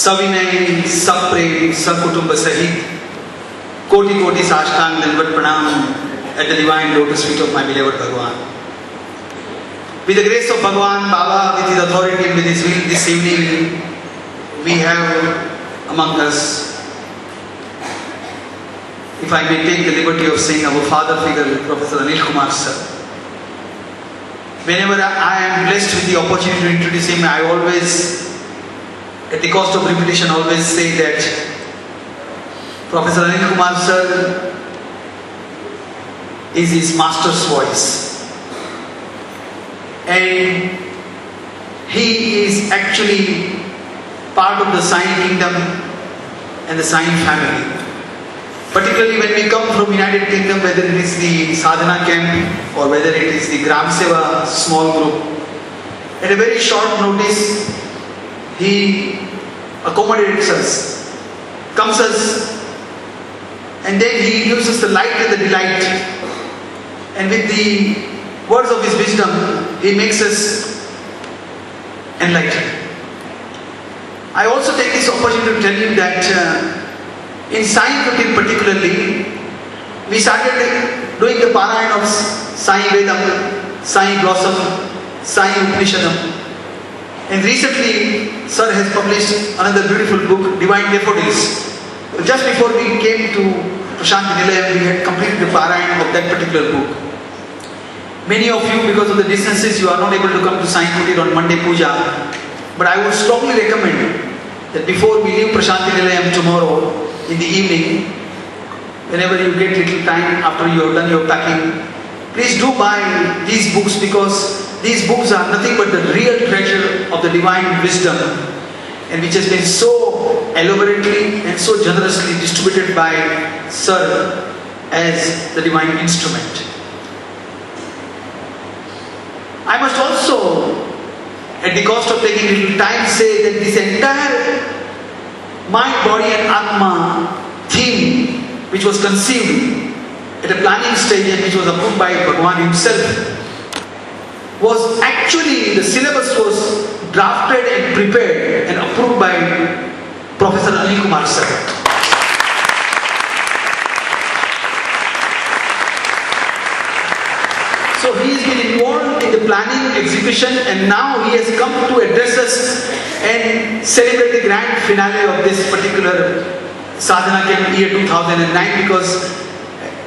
सविनय सप्रेम सकुटुंब सहित कोटि कोटि साष्टांग दंडवत pranam at the divine lotus feet of my beloved Bhagwan. With the grace of Bhagwan Baba, with his authority and with his will, this evening we have among us, if I may take the liberty of saying, our father figure, Professor Anil Kumar sir. Whenever I am blessed with the opportunity to introduce him, I always, at the cost of repetition, always say that Professor Anil Kumar sir is his master's voice, and he is actually part of the Sai kingdom and the Sai family. Particularly when we come from United Kingdom, whether it is the sadhana camp or whether it is the Gram Seva small group, at a very short notice he accommodates us, comes us, and then he gives us the light and the delight, and with the words of his wisdom he makes us enlightened. I also take this opportunity to tell you that in Sai Kutir particularly, we started doing the Parayan of Sai Vedam, Sai Blossom, Sai Upanishadam. And recently, Sir has published another beautiful book, Divine Daffodils. Just before we came to Prashanti Nilayam, we had completed the Parayan of that particular book. Many of you, because of the distances, you are not able to come to Sai Kutir on Monday Puja. But I would strongly recommend that before we leave Prashanti Nilayam tomorrow, in the evening, whenever you get little time after you have done your packing, please do buy these books, because these books are nothing but the real treasure of the divine wisdom, and which has been so elaborately and so generously distributed by Sir as the divine instrument. I must also, at the cost of taking little time, say that this entire mind, body and Atma theme, which was conceived at a planning stage and which was approved by Bhagwan himself, was actually, the syllabus was drafted and prepared and approved by Professor Anil Kumar sir. So he has been involved in the planning, execution, and now he has come to address us and celebrate the grand finale of this particular sadhana camp year 2009, because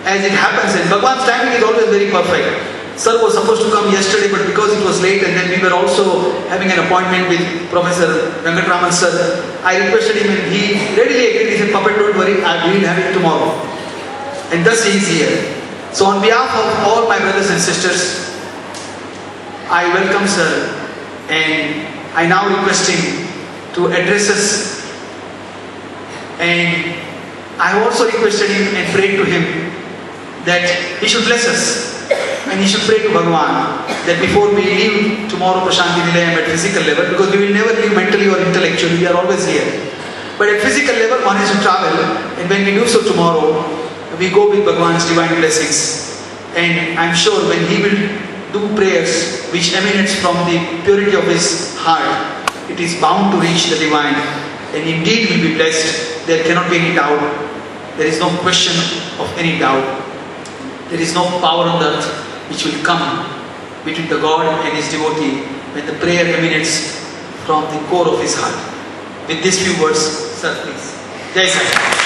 as it happens, and Bhagwan's timing is always very perfect. Sir was supposed to come yesterday, but because it was late and then we were also having an appointment with Professor Venkatraman sir, I requested him and he readily agreed. He said, "Puppet, don't worry, we will have it tomorrow." And thus he is here. So on behalf of all my brothers and sisters, I welcome sir, and I now request him to address us, and I have also requested him and prayed to him that he should bless us, and he should pray to Bhagwan that before we leave tomorrow Prashanti Nilayam at physical level, because we will never leave mentally or intellectually, we are always here. But at physical level one has to travel, and when we do so tomorrow, we go with Bhagwan's divine blessings. And I am sure when he will do prayers which emanates from the purity of his heart, it is bound to reach the divine, and indeed will be blessed. There cannot be any doubt. There is no question of any doubt. There is no power on the earth which will come between the God and his devotee when the prayer emanates from the core of his heart. With these few words, sir, please. Jai Satsang.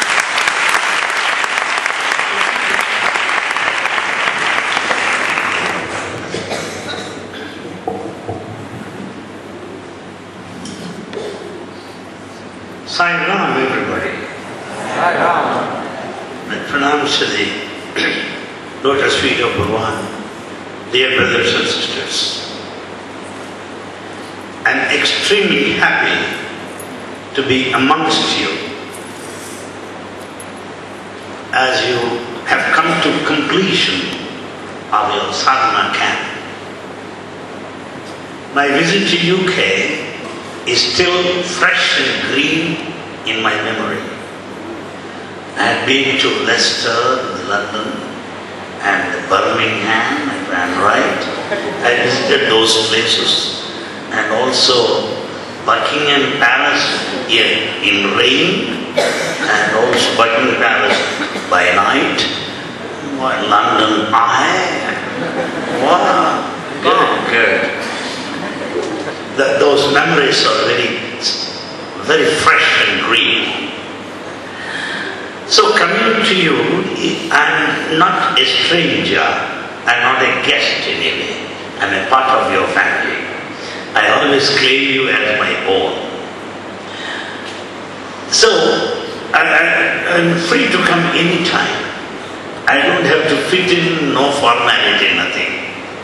Sai Ram, everybody. Sai Ram. I pronounce the lotus feet of Bhagwan, dear brothers and sisters. I am extremely happy to be amongst you as you have come to completion of your sadhana camp. My visit to UK is still fresh and green in my memory. I had been to Leicester, London, and Birmingham, if I am right. I visited those places, and also Buckingham Palace in rain and also Buckingham Palace by night. London Eye. Wow, good. Those memories are very fresh and green. So coming to you, I'm not a stranger, I'm not a guest anyway. I'm a part of your family. I always claim you as my own. So, I'm free to come anytime. I don't have to fit in, no formality, nothing.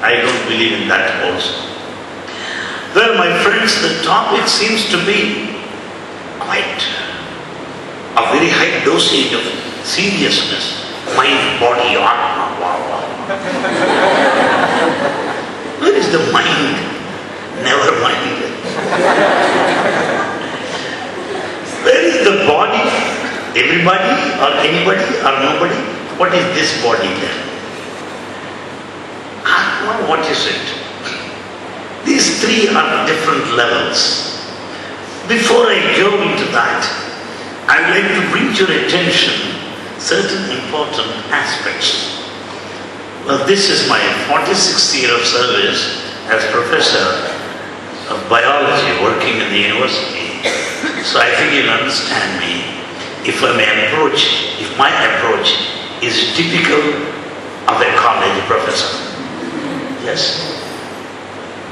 I don't believe in that also. Well, my friends, the topic seems to be quite a very high dosage of seriousness. Mind, body, Atma, wow, wow. Where is the mind? Never mind. Where is the body? Everybody or anybody or nobody? What is this body then? Atma, what is it? These three are different levels. Before I go into that, I would like to bring to your attention certain important aspects. Well, this is my 46th year of service as professor of biology working in the university. So I think you'll understand me if my approach is typical of a college professor. Yes.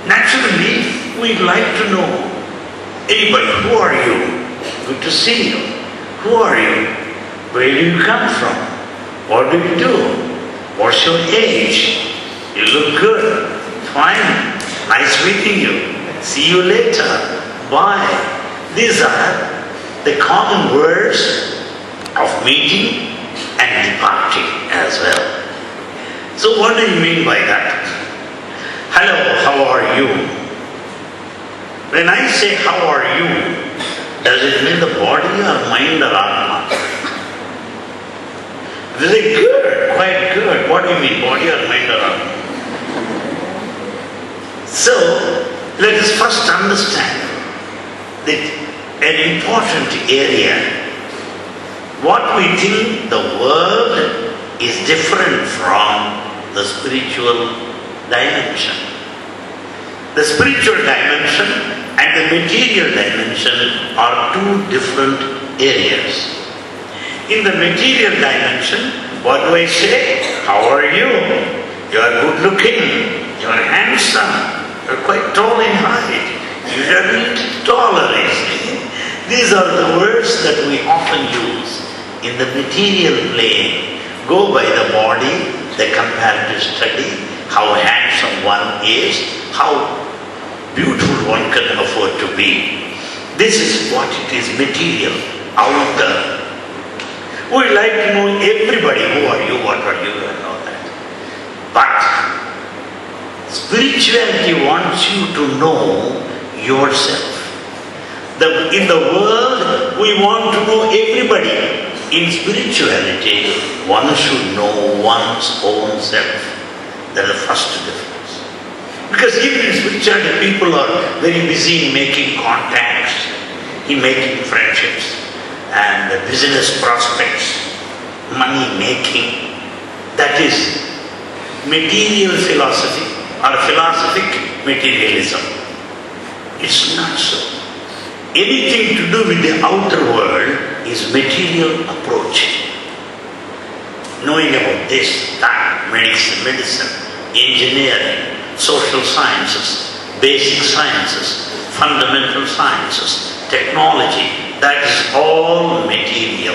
Naturally, we'd like to know, anybody, who are you? Good to see you. Who are you? Where do you come from? What do you do? What's your age? You look good. Fine. Nice meeting you. See you later. Bye. These are the common words of meeting and departing as well. So what do you mean by that? Hello, how are you? When I say how are you, does it mean the body or mind or Atma? They say good, quite good. What do you mean, body or mind or Atma? So, let us first understand that an important area, what we think the world is different from the spiritual dimension. The spiritual dimension and the material dimension are two different areas. In the material dimension, what do I say? How are you? You are good looking. You are handsome. You are quite tall in height. You are a little taller, you see. These are the words that we often use in the material plane. Go by the body, the comparative study, how handsome one is, how beautiful one can afford to be. This is what it is, material, outer. We like to know everybody, who are you, what are you, and all that. But spirituality wants you to know yourself. In the world, we want to know everybody. In spirituality, one should know one's own self. That is the first difference. Because even in spirituality, people are very busy in making contacts, in making friendships, and business prospects, money making. That is material philosophy or philosophic materialism. It's not so. Anything to do with the outer world is material approach. Knowing about this, that, medicine, engineering, social sciences, basic sciences, fundamental sciences, technology, that is all material.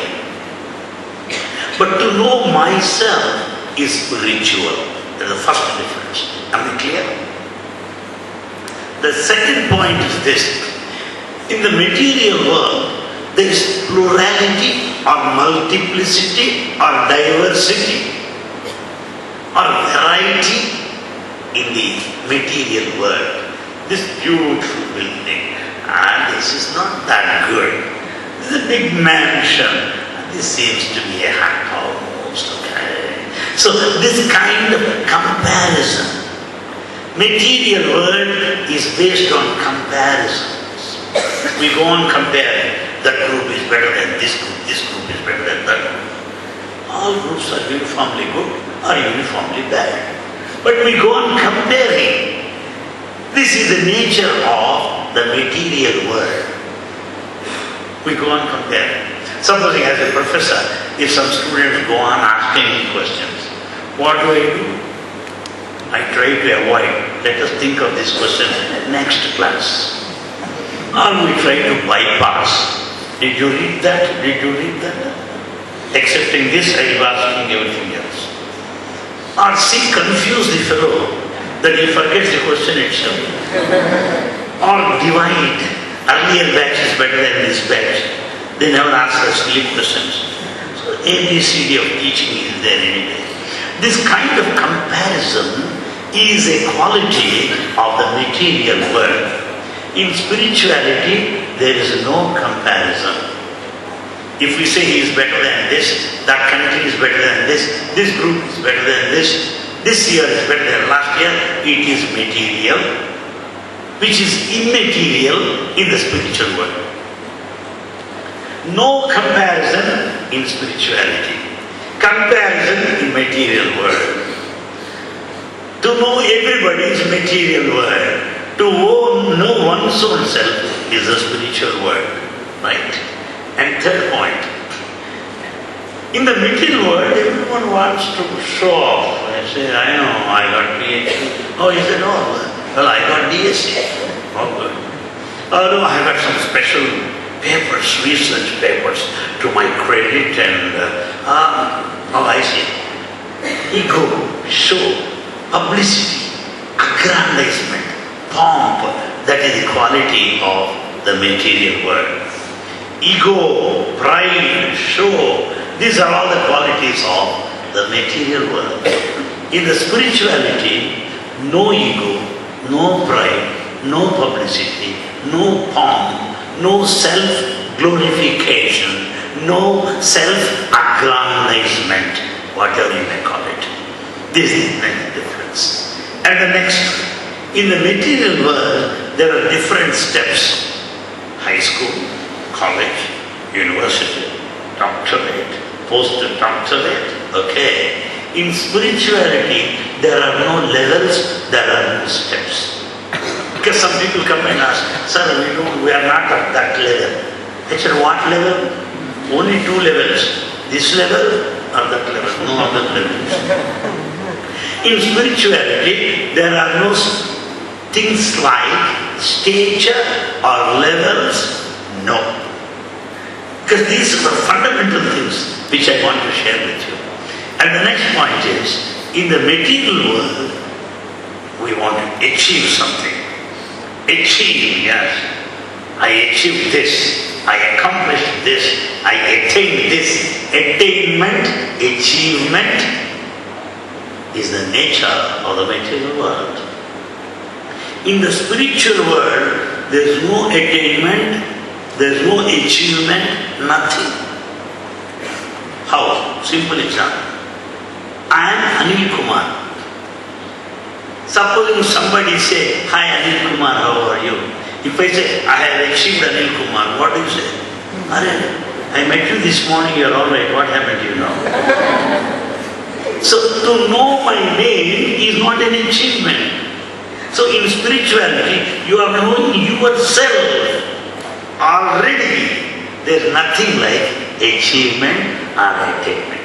But to know myself is spiritual. That is the first difference. Am I clear? The second point is this. In the material world, there is plurality or multiplicity or diversity or variety in the material world. This beautiful building, this is not that good. This is a big mansion. This seems to be a hut almost, okay? So this kind of comparison, material world is based on comparisons. We go on comparing. That group is better than this group is better than that group. All groups are uniformly good or uniformly bad. But we go on comparing. This is the nature of the material world. We go on comparing. Supposing as a professor, if some students go on asking me questions, what do? I try to avoid. Let us think of this question next class. Or we try to bypass. Did you read that? Did you read that? Excepting this, I was asking everything else. Or see, confuse the fellow that he forgets the question itself. Or divide. Earlier batch is better than this batch. They never ask us silly questions. So ABCD of teaching is there anyway. This kind of comparison is a quality of the material world. In spirituality, there is no comparison. If we say he is better than this, that country is better than this group is better than this year is better than last year, it is material, which is immaterial in the spiritual world. No comparison in spirituality. Comparison in material world. To know everybody's material world, to know one's own self is a spiritual world, right? And third point, in the material world, everyone wants to show off. I say, I know, I got PhD. Oh, is it all? Well, I got DSc. Oh, good. Oh, no, I got some special papers, research papers to my credit and, I see. Ego, show, publicity, aggrandizement, pomp, that is the quality of the material world. Ego, pride, show, these are all the qualities of the material world. In the spirituality, no ego, no pride, no publicity, no pomp, no self-glorification, no self-aggrandizement, whatever you may call it. This is the difference. And the next, in the material world, there are different steps. High school, college, university, doctorate, postdoctorate, okay. In spirituality, there are no levels, there are no steps. Because some people come and ask, sir, we are not at that level. I said, what level? Only two levels. This level or that level, no other levels. In spirituality, there are no things like stature or levels, no. Because these are the fundamental things which I want to share with you. And the next point is, in the material world, we want to achieve something. Achieve, yes. I achieved this. I accomplished this. I attained this. Attainment, achievement is the nature of the material world. In the spiritual world, there is no attainment, there is no achievement, nothing. How? Simple example. I am Anil Kumar. Supposing somebody say, hi Anil Kumar, how are you? If I say, I have achieved Anil Kumar, what do you say? I met you this morning, you are all right, what happened to you now? So to know my name is not an achievement. So in spirituality, you are knowing yourself already. There is nothing like achievement or attainment.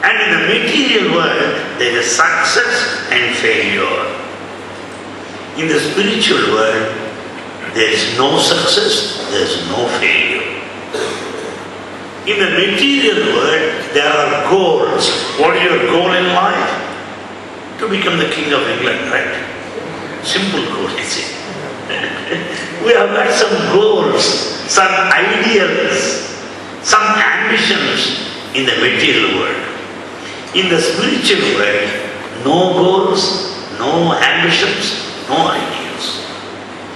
And in the material world, there is success and failure. In the spiritual world, there is no success, there is no failure. In the material world, there are goals. What is your goal in life? To become the King of England, right? Simple goal, you see. We have got some goals, some ideals, some ambitions in the material world. In the spiritual world, no goals, no ambitions, no ideals.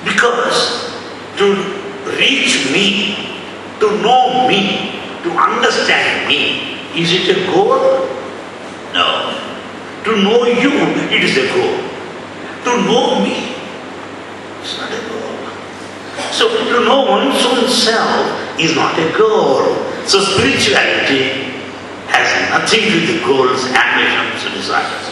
Because to reach me, to know me, to understand me, is it a goal? No. To know you, it is a goal. To know me, it's not a goal. So to know one's own self is not a goal. So spirituality has nothing to do with the goals, ambitions, and desires.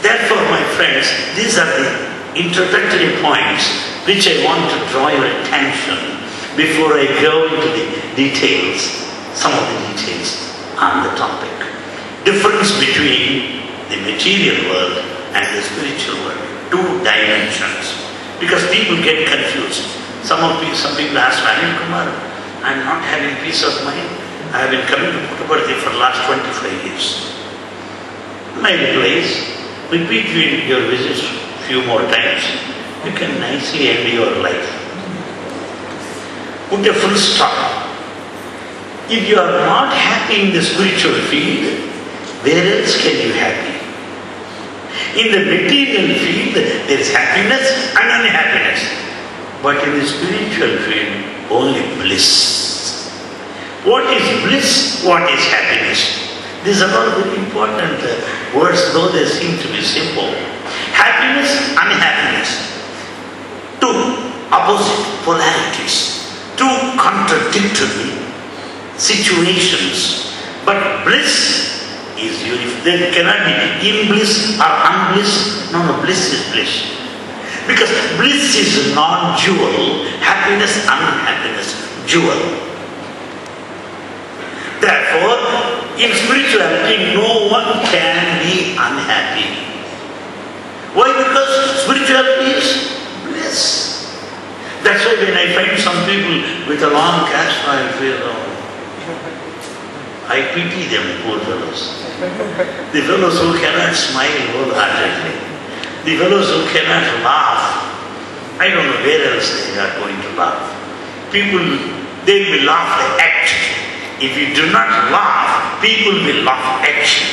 Therefore, my friends, these are the introductory points which I want to draw your attention before I go into the details, some of the details on the topic. Difference between the material world and the spiritual world. Two dimensions. Because people get confused. Some people ask, Anil Kumar, I am not having peace of mind. I have been coming to Puttaparthi for the last 25 years. My reply is, repeat your visits a few more times. You can nicely end your life. Put a full stop. If you are not happy in the spiritual field, where else can you be happy? In the material field, there is happiness and unhappiness. But in the spiritual field, only bliss. What is bliss? What is happiness? These are all very important words, though they seem to be simple. Happiness, unhappiness. Two opposite polarities. Two contradictory situations. But bliss is uniform. There cannot be in bliss or unbliss. No, bliss is bliss. Because bliss is non-dual, happiness, unhappiness, dual. Therefore, in spirituality, no one can be unhappy. Why? Because spirituality is bliss. That's why when I find some people with a long caste, I feel, I pity them, poor fellows. The fellows who cannot smile wholeheartedly. The fellows who cannot laugh. I don't know where else they are going to laugh. People, they will laugh at. If you do not laugh, people will laugh at you.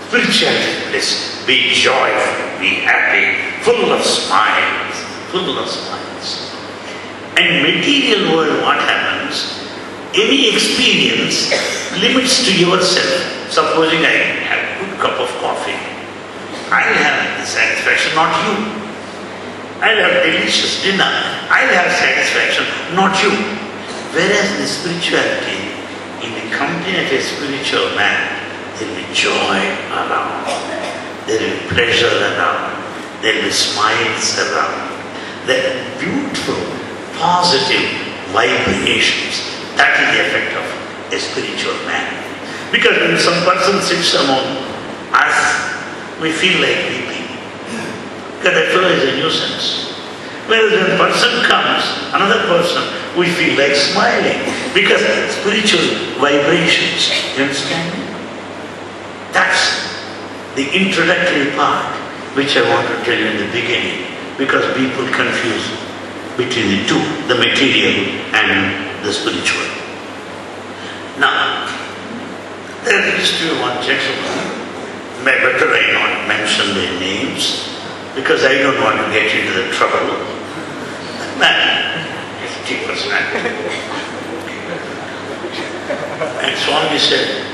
Spirituality, bliss. Be joyful, be happy, full of smiles, full of smiles. And material world, what happens? Any experience limits to yourself. Supposing I have a good cup of coffee, I'll have the satisfaction, not you. I'll have delicious dinner, I'll have satisfaction, not you. Whereas in spirituality, in the company of a spiritual man, there will be joy around, there will be pleasure around, there will be smiles around, there are beautiful, positive vibrations. That is the effect of a spiritual man. Because when some person sits among us, we feel like weeping. Because that fellow is a nuisance. Whereas when a person comes, another person, we feel like smiling. Because spiritual vibrations, you understand? That's the introductory part which I want to tell you in the beginning. Because people confuse between the two, the material and the spiritual. Now, there used to be one gentleman, better I not mention their names, because I don't want to get into the trouble. Man, 50%. And Swami said,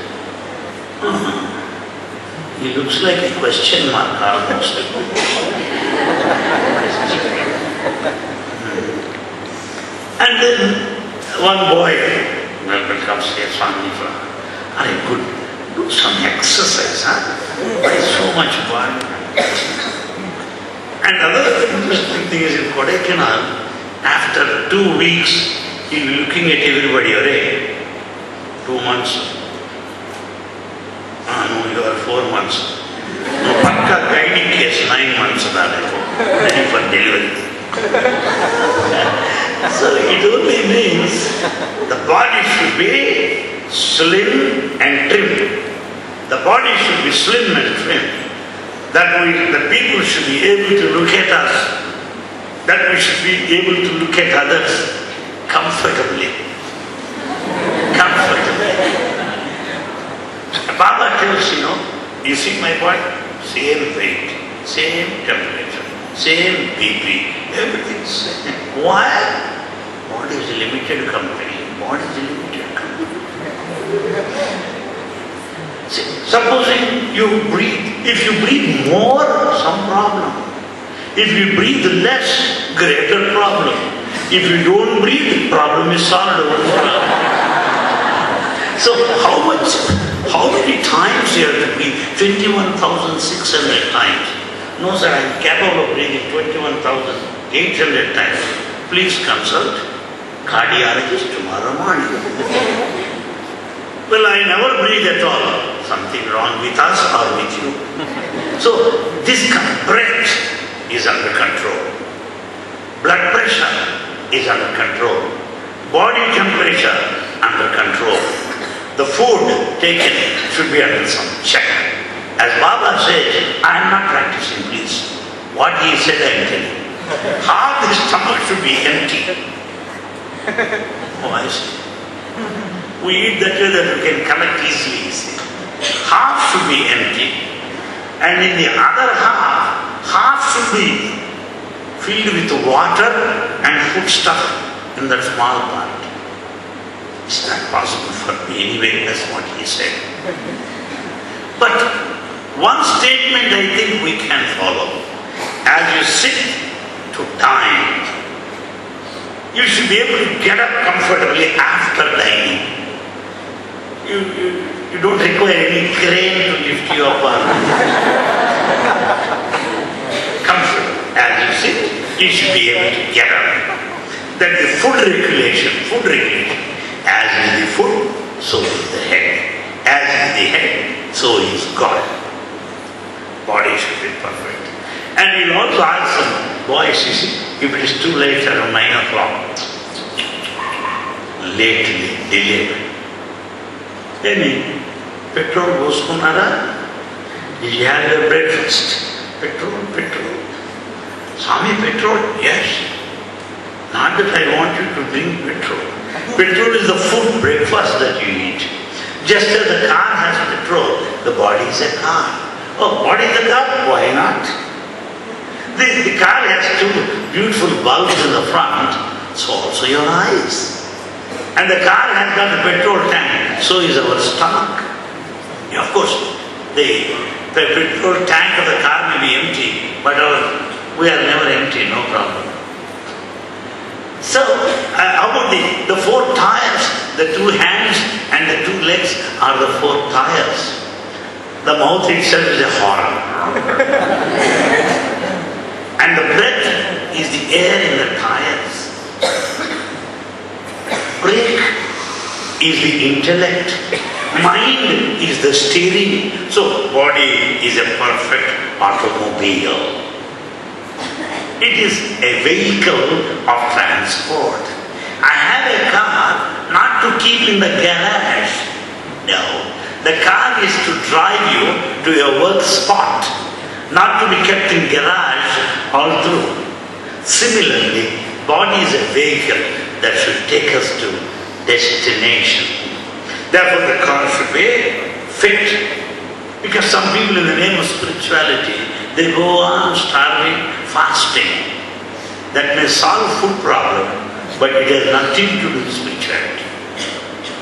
he looks like a question mark almost. And then one boy comes here, Swami, I could do some exercise, Why so much body? And another interesting thing is in Kodaikanal, after 2 weeks, he'll be looking at everybody, 2 months. No, you are 4 months. No, Pakka guiding case, 9 months ready for delivery. So it only means the body should be slim and trim. The body should be slim and trim. That the people should be able to look at us. That we should be able to look at others comfortably. Comfortably. Baba tells, you see my body? Same weight, same temperature, same BP, everything same. Why? Body is a limited company. Body is a limited company. See, supposing you breathe, if you breathe more, some problem. If you breathe less, greater problem. If you don't breathe, problem is solved. So how many times you have to breathe? 21,600 times. No sir, I am capable of breathing 21,800 times. Please consult cardiologist tomorrow morning. Well, I never breathe at all. Something wrong with us or with you. So this breath is under control. Blood pressure is under control. Body temperature under control. The food taken should be under some check. As Baba says, I am not practicing, please. What he said I am telling you. Half the stomach should be empty. Oh, I see. We eat that way that we can collect easily, you see. Half should be empty. And in the other half should be filled with water and food stuff in that small part. It's not possible for me anyway, that's what he said. But one statement I think we can follow. As you sit to dine, you should be able to get up comfortably after dining. You don't require any crane to lift you up. Comfort. As you sit, you should be able to get up. That is food regulation. As is the foot, so is the head. As is the head, so is God. Body should be perfect. And we'll also ask some boys, you see, if it is too late around 9 o'clock, lately, delayed. Then petrol poskunara, did you have your breakfast? Petrol. Swami, petrol? Yes. Not that I want you to drink petrol. Petrol is the food breakfast that you eat. Just as the car has petrol, the body is a car. Oh, body is a car? Why not? The car has two beautiful bulbs in the front, so also your eyes. And the car has got a petrol tank, so is our stomach. Yeah, of course, the petrol tank of the car may be empty, but we are never empty, no problem. So, how about the four tires? The two hands and the two legs are the four tires. The mouth itself is a horn. And the breath is the air in the tires. Brake is the intellect. Mind is the steering. So, body is a perfect automobile. It is a vehicle of transport. I have a car not to keep in the garage. No. The car is to drive you to your work spot, not to be kept in garage all through. Similarly, body is a vehicle that should take us to destination. Therefore, the car should be fit. Because some people in the name of spirituality, they go on starving, fasting. That may solve food problem, but it has nothing to do with spirituality.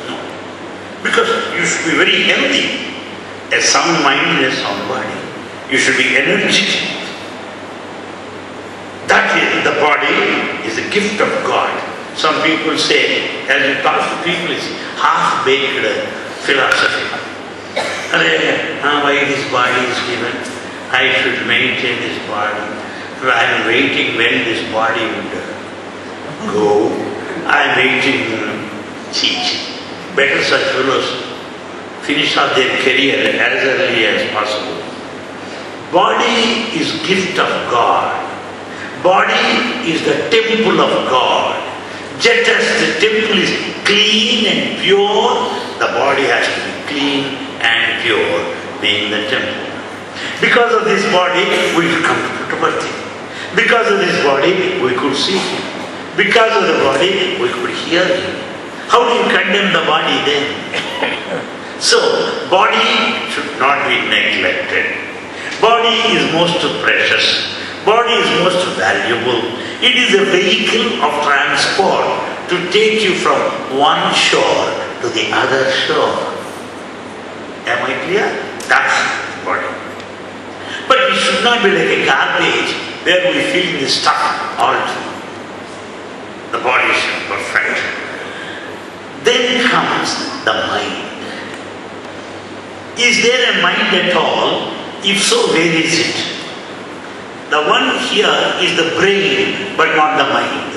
No. Because you should be very healthy. A sound mind and a sound body. You should be energetic. That is, the body is a gift of God. Some people say, as you talk to people, it's half-baked philosophy. Why this body is given? I should maintain this body. I am waiting when this body would go. I am waiting. Better such fellows finish off their career as early as possible. Body is gift of God. Body is the temple of God. Just as the temple is clean and pure, the body has to be clean and pure, being the temple. Because of this body, we could come to Puttaparthi. Because of this body, we could see Him. Because of the body, we could hear Him. How do you condemn the body then? So, body should not be neglected. Body is most precious. Body is most valuable. It is a vehicle of transport to take you from one shore to the other shore. Am I clear? That's the body. But it should not be like a garbage where we feel the stuff all through. The body is perfect. Then comes the mind. Is there a mind at all? If so, where is it? The one here is the brain, but not the mind.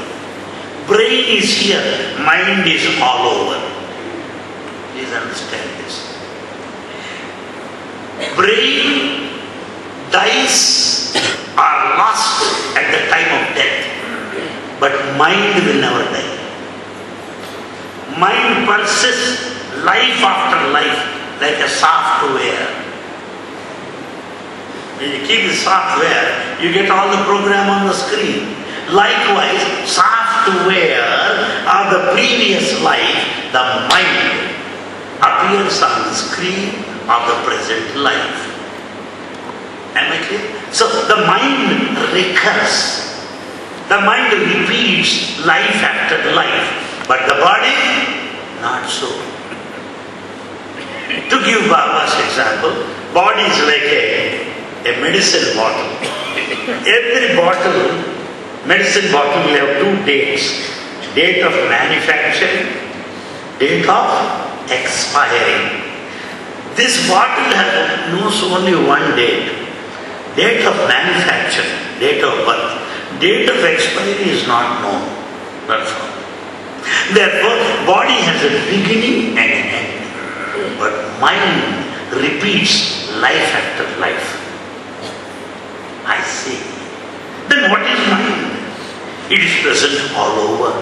Brain is here, mind is all over. Please understand this. Brain dies or lost at the time of death, but mind will never die. Mind persists life after life like a software. When you keep the software, you get all the program on the screen. Likewise, software of the previous life, the mind, appears on the screen of the present life. Am I clear? So the mind recurs. The mind repeats life after life. But the body, not so. To give Baba's example, body is like a medicine bottle. Every bottle, medicine bottle will have two dates. Date of manufacture, date of expiring. This bottle knows only one date. Date of manufacture, date of birth. Date of expiry is not known. That's all. Therefore, body has a beginning and an end. But mind repeats life after life. I see. Then what is mind? It is present all over.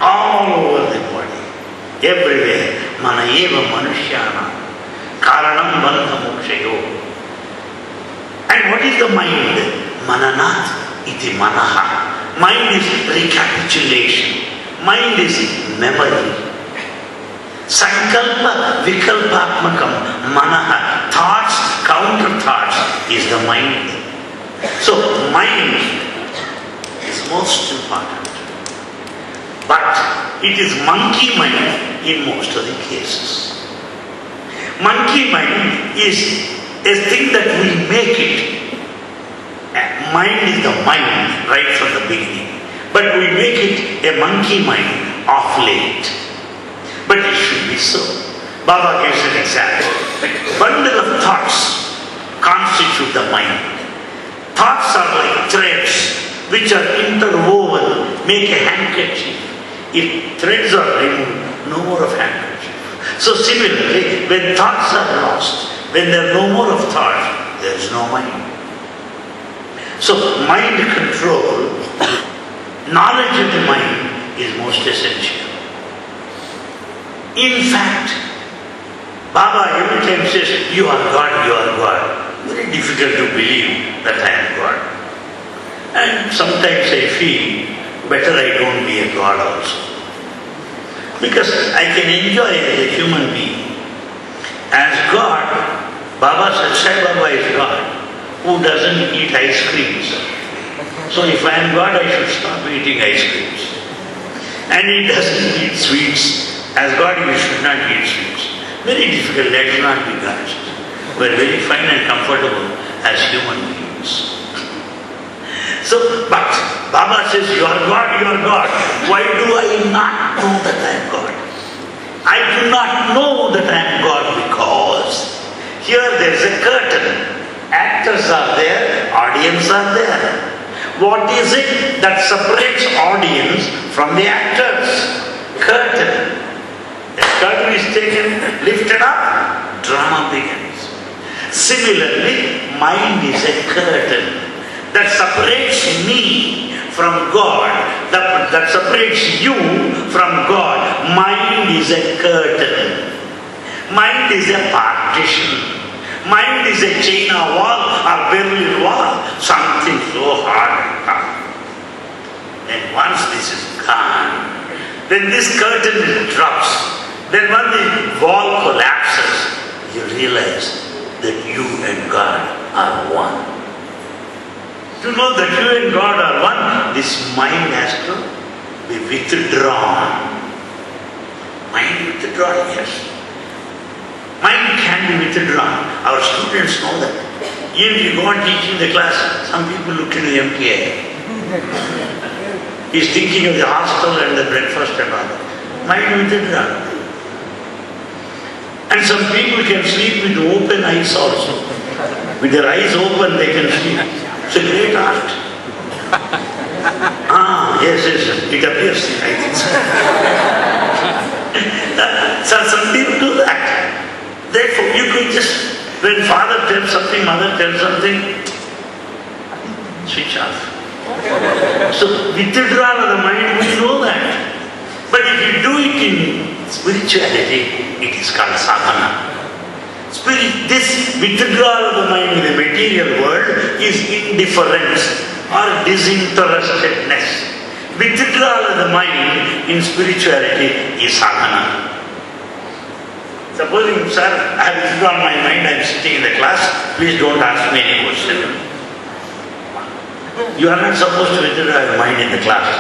All over the body. Everywhere. Mana eva manushyana. Karanam bandha mokshayo. And what is the mind? Mananat iti manaha. Mind is recapitulation. Mind is memory. Sankalpa vikalpatmakam manaha. Thoughts, counter thoughts is the mind. So mind is most important. But it is monkey mind in most of the cases. Monkey mind is a thing that we make it. Mind is the mind right from the beginning. But we make it a monkey mind of late. But it should be so. Baba gives an example. Bundle of thoughts constitute the mind. Thoughts are like threads which are interwoven, make a handkerchief. If threads are removed, no more of handkerchief. So similarly, when thoughts are lost, when there are no more of thought, there is no mind. So mind control, knowledge of the mind is most essential. In fact, Baba every time says, you are God, you are God. Very difficult to believe that I am God. And sometimes I feel better I don't be a God also. Because I can enjoy as a human being. As God, Baba said, Sai Baba is God, who doesn't eat ice creams. So if I am God, I should stop eating ice creams. And he doesn't eat sweets. As God, you should not eat sweets. Very difficult, let us not be gods. We are very fine and comfortable as human beings. So, but Baba says, you are God, you are God. Why do I not know that I am God? I do not know that I am God because here there is a curtain. Actors are there, audience are there. What is it that separates audience from the actors? Curtain. The curtain is taken, lifted up, drama begins. Similarly, mind is a curtain that separates me from God, that separates you from God. Mind is a curtain. Mind is a partition. Mind is a China wall or Berlin wall, something so hard and tough. And once this is gone, then this curtain drops. Then when the wall collapses, you realize that you and God are one. To know that you and God are one, this mind has to be withdrawn. Mind withdrawn, yes. Mind can be withdrawn. Our students know that. Even if you go on teaching the class, some people look into the empty air. He's thinking of the hostel and the breakfast and all. Mind withdrawn. And some people can sleep with open eyes also. With their eyes open, they can sleep. It's a great art. Yes. It appears, I think so. So some people do that. Therefore, you could just, when father tells something, mother tells something, switch off. So, withdrawal of the mind, we know that. But if you do it in spirituality, it is called sadhana. This withdrawal of the mind in the material world is indifference or disinterestedness. Withdrawal of the mind in spirituality is sadhana. Supposing, sir, I have withdrawn my mind, I am sitting in the class, please don't ask me any question. You are not supposed to withdraw your mind in the class.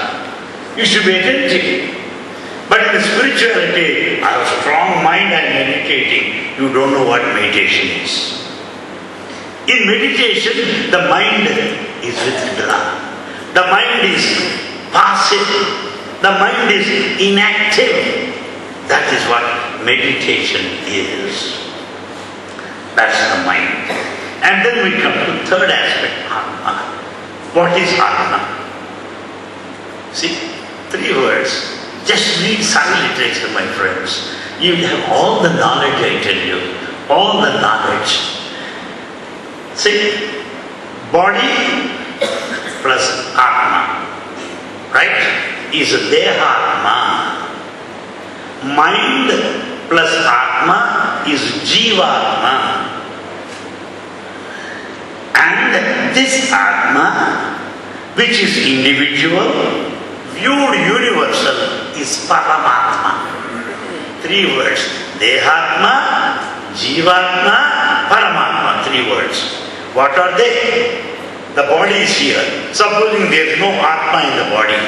You should be attentive. But in the spirituality, I have a strong mind, I am meditating. You don't know what meditation is. In meditation, the mind is withdrawn. The mind is passive. The mind is inactive. That is what meditation is. That's the mind. And then we come to the third aspect, Atma. What is Atma? See, 3 words. Just read some literature, my friends. You will have all the knowledge I tell you. All the knowledge. See, body plus Atma, right, is Dehatma. Mind plus Atma is Jivatma. And this Atma, which is individual, viewed universal, is Paramatma. 3 words. Dehatma, Jivatma, Paramatma. 3 words. What are they? The body is here. Supposing there is no Atma in the body,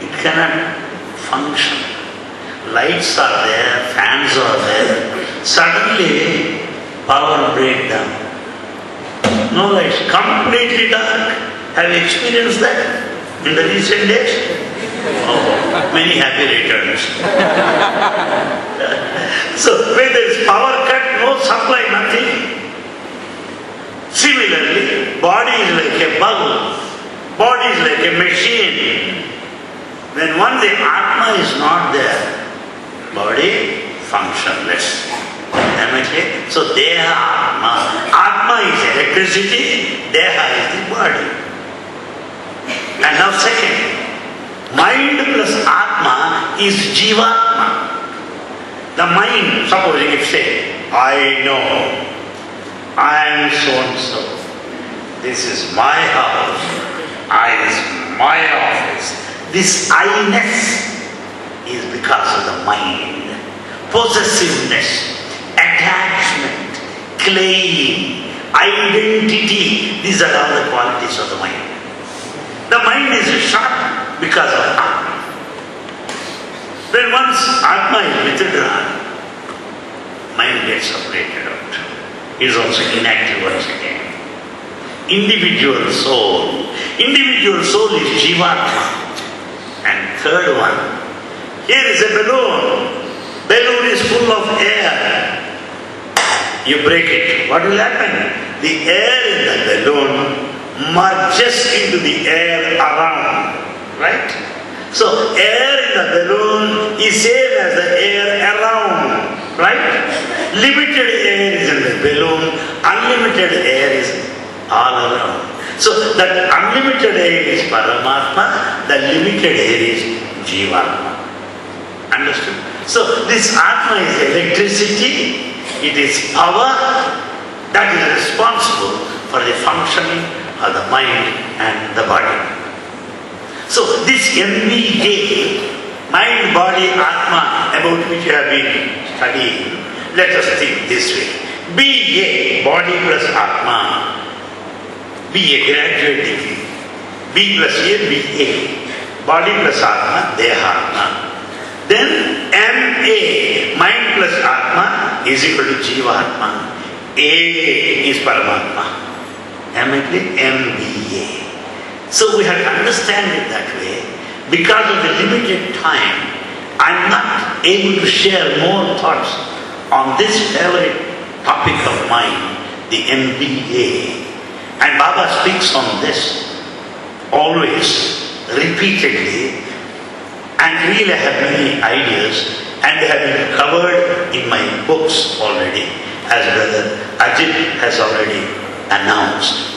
it cannot function. Lights are there, fans are there. Suddenly, power breakdown. No lights, completely dark. Have you experienced that in the recent days? Oh, many happy returns. So, when there is power cut, no supply, nothing. Similarly, body is like a bulb. Body is like a machine. When once the Atma is not there, body functionless. Am I clear? So, Deha Atma. Atma is electricity, Deha is the body. And now second, mind plus Atma is Jivatma. The mind, supposing if say, I know, I am so and so. This is my house. This is my office. This I-ness is because of the mind. Possessiveness, attachment, claim, identity. These are all the qualities of the mind. The mind is short because of Atma. When once Atma is withdrawn, mind gets separated out. It is also inactive once again. Individual soul. Individual soul is Jivatma. And third one, here is a balloon. Balloon is full of air. You break it. What will happen? The air in the balloon merges into the air around. Right? So, air in the balloon is same as the air around. Right? Limited air is in the balloon. Unlimited air is all around. So, that unlimited air is Paramatma. The limited air is Jivatma. Understood? So, this Atma is electricity. It is power that is responsible for the functioning of the mind and the body. So, this MBA, mind, body, Atma, about which you have been studying, let us think this way. BA, body plus Atma. BA, graduate degree. B plus A, BA. Body plus Atma, Dehatma. Then MA, mind plus Atma, is equal to Jivatma. A is Paramatma. Am I clear? MBA. So we have to understand it that way. Because of the limited time, I'm not able to share more thoughts on this favorite topic of mine, the MBA. And Baba speaks on this always, repeatedly, and really I have many ideas, and they have been covered in my books already, as Brother Ajit has already announced.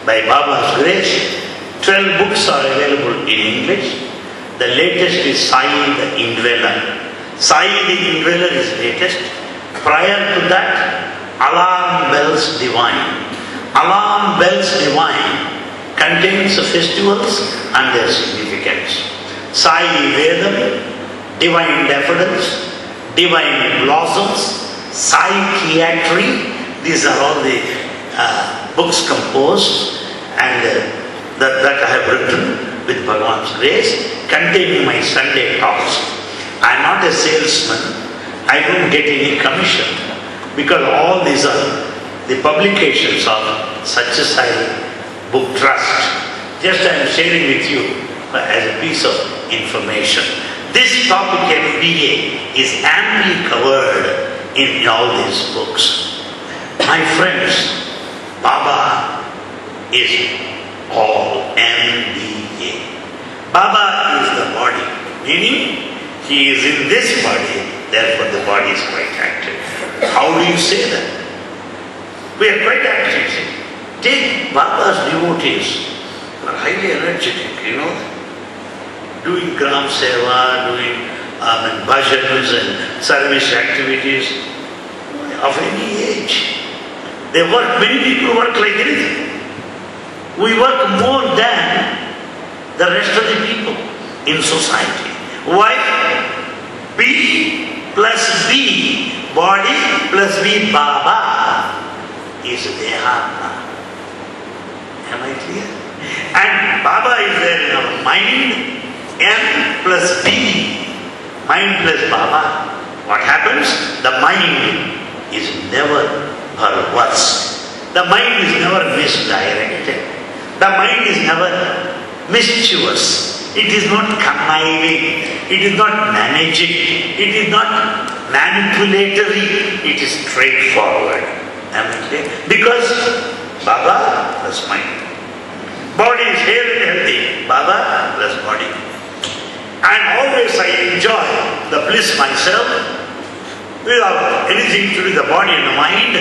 By Baba's grace, 12 books are available in English. The latest is Sai the Indweller. Sai the Indweller is latest. Prior to that, Alarm Bells Divine. Alarm Bells Divine contains the festivals and their significance. Sai Vedam, Divine Daffodils, Divine Blossoms, Psychiatry. These are all the books composed and that I have written with Bhagavan's grace, containing my Sunday talks. I am not a salesman. I don't get any commission because all these are the publications of Satsang Book Trust. Just I am sharing with you as a piece of information. This topic MBA is amply covered in all these books. My friends, Baba is all MBA. Baba is the body, meaning he is in this body, therefore the body is quite active. How do you say that? We are quite active. Take Baba's devotees, are highly energetic, doing Gram Seva, doing bhajans and service activities of any age. They work, many people work like anything. We work more than the rest of the people in society. Why? B plus B, body plus B, Baba, is Dehatma. Am I clear? And Baba is there in our mind, M plus B, mind plus Baba. What happens? The mind is never perverse. The mind is never misdirected. The mind is never mischievous. It is not conniving. It is not managing. It is not manipulatory. It is straightforward. Am I clear? Because Baba plus mind. Body is here and healthy. Baba plus body. And always I enjoy the bliss myself without anything to do with the body and the mind.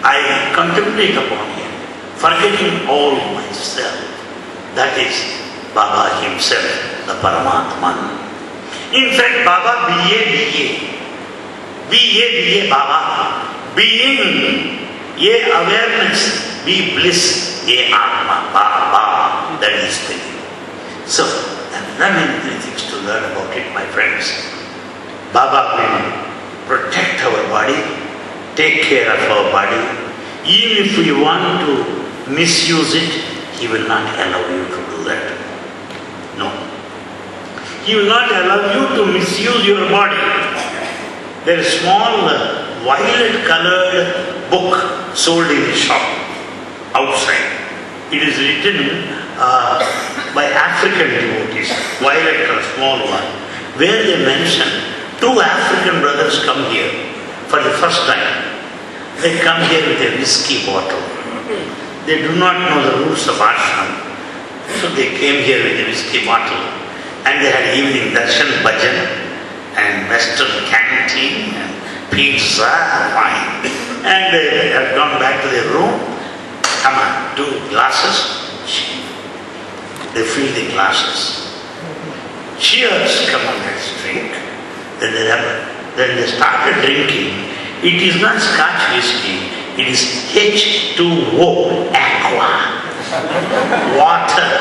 I contemplate upon him, forgetting all myself. That is Baba himself, the Paramatman. In fact, Baba BA Baba. Being, A awareness, B bliss, A Atma, Baba. That is the name. So, there are many things to learn about it, my friends. Baba will protect our body, take care of our body. Even if we want to misuse it, he will not allow you to do that. No. He will not allow you to misuse your body. There is a small violet colored book sold in the shop outside. It is written by African devotees, violet color, small one, where they mention 2 African brothers come here for the first time. They come here with a whiskey bottle. They do not know the rules of ashram. So they came here with a whiskey bottle and they had evening darshan, bhajan and western canteen and pizza, wine. And they have gone back to their room. Come on, 2 glasses. They fill the glasses. Cheers, come on, let's drink. Then they started drinking. It is not Scotch whiskey, it is H2O, aqua, water.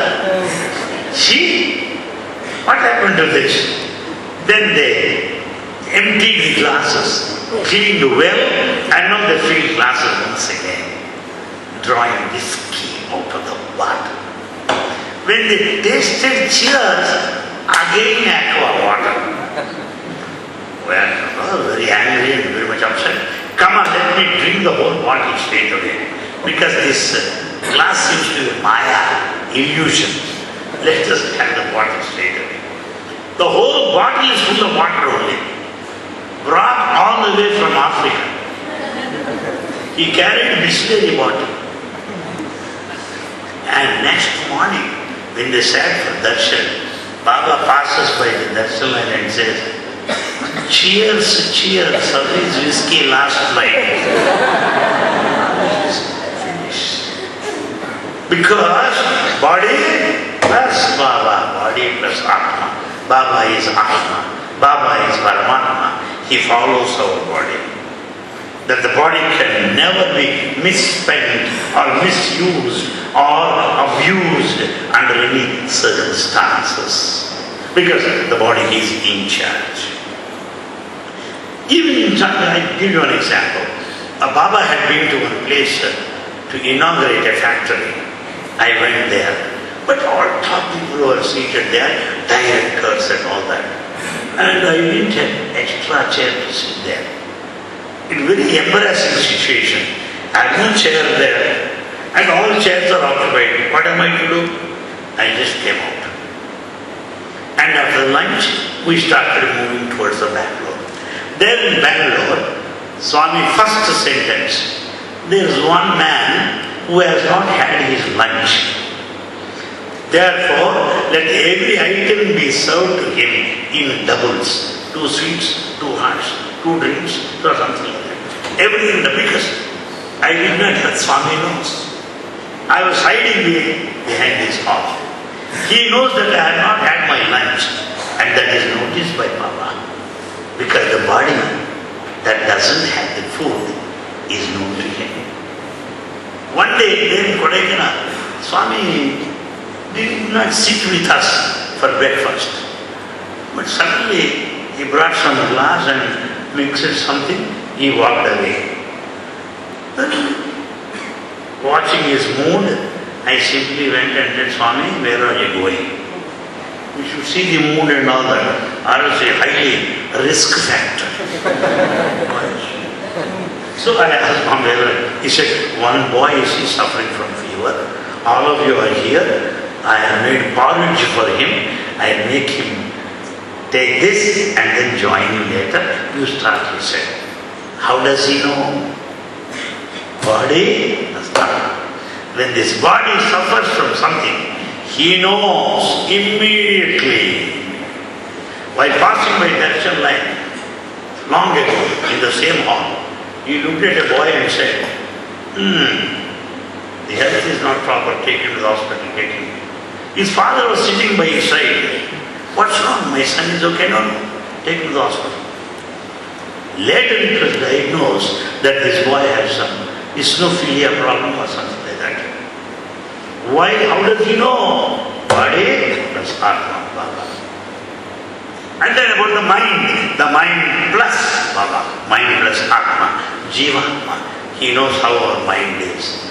See? What happened to this? Then they emptied the glasses, cleaned well, and now they fill glasses once again, drawing whiskey out of the water. When they tasted cheers, again aqua water. Well, very angry and very much upset. Come on, let Swami, drink the whole bottle straight away. Because this glass seems to be Maya, illusion. Let us have the bottle straight away. The whole bottle is full of water only. Brought all the way from Africa. He carried a Bisleri bottle. And next morning, when they sat for darshan, Baba passes by the darshan line and says, cheers, cheers, service whiskey last night. Finished. Because body plus Baba, body plus Atma. Baba is Atma. Baba is Paramatma. He follows our body. That the body can never be misspent or misused or abused under any circumstances. Because the body is in charge. Even in China, I'll give you an example. A Baba had been to one place to inaugurate a factory. I went there. But all top people were seated there, directors and all that. And I didn't have extra chair to sit there. In a very embarrassing situation. I have no chair there and all chairs are occupied. What am I to do? I just came out. And after lunch, we started moving towards the Bangalore. There in Bangalore, Swami first sentence, there is one man who has not had his lunch. Therefore, let every item be served to him in doubles. 2 sweets, 2 hearts, 2 drinks, or something like that. Everything, because I did not have Swami knows. I was hiding behind this hall. He knows that I have not had my lunch, and that is noticed by Baba. Because the body that doesn't have the food is known to him. One day, there in Kodaikanal, Swami did not sit with us for breakfast. But suddenly, he brought some glass and mixed something. He walked away. Then, watching his mood, I simply went and said, Swami, where are you going? You should see the mood and all that. Or else a highly risk factor. So I asked him, he said, one boy is suffering from fever. All of you are here. I have made porridge for him. I make him take this and then join you later. You start, he said. How does he know? Body does not. When this body suffers from something, he knows immediately. While passing by darshan line, long ago, in the same hall, he looked at a boy and said, the health is not proper, take him to the hospital, take him. His father was sitting by his side. What's wrong? My son is okay, no? Take him to the hospital. Later it was diagnosed that this boy has some isnophilia problem or something like that. Why? How does he know? Body plus Atma, Baba. And then about the mind plus Baba, mind plus Atma, Jivatma. He knows how our mind is.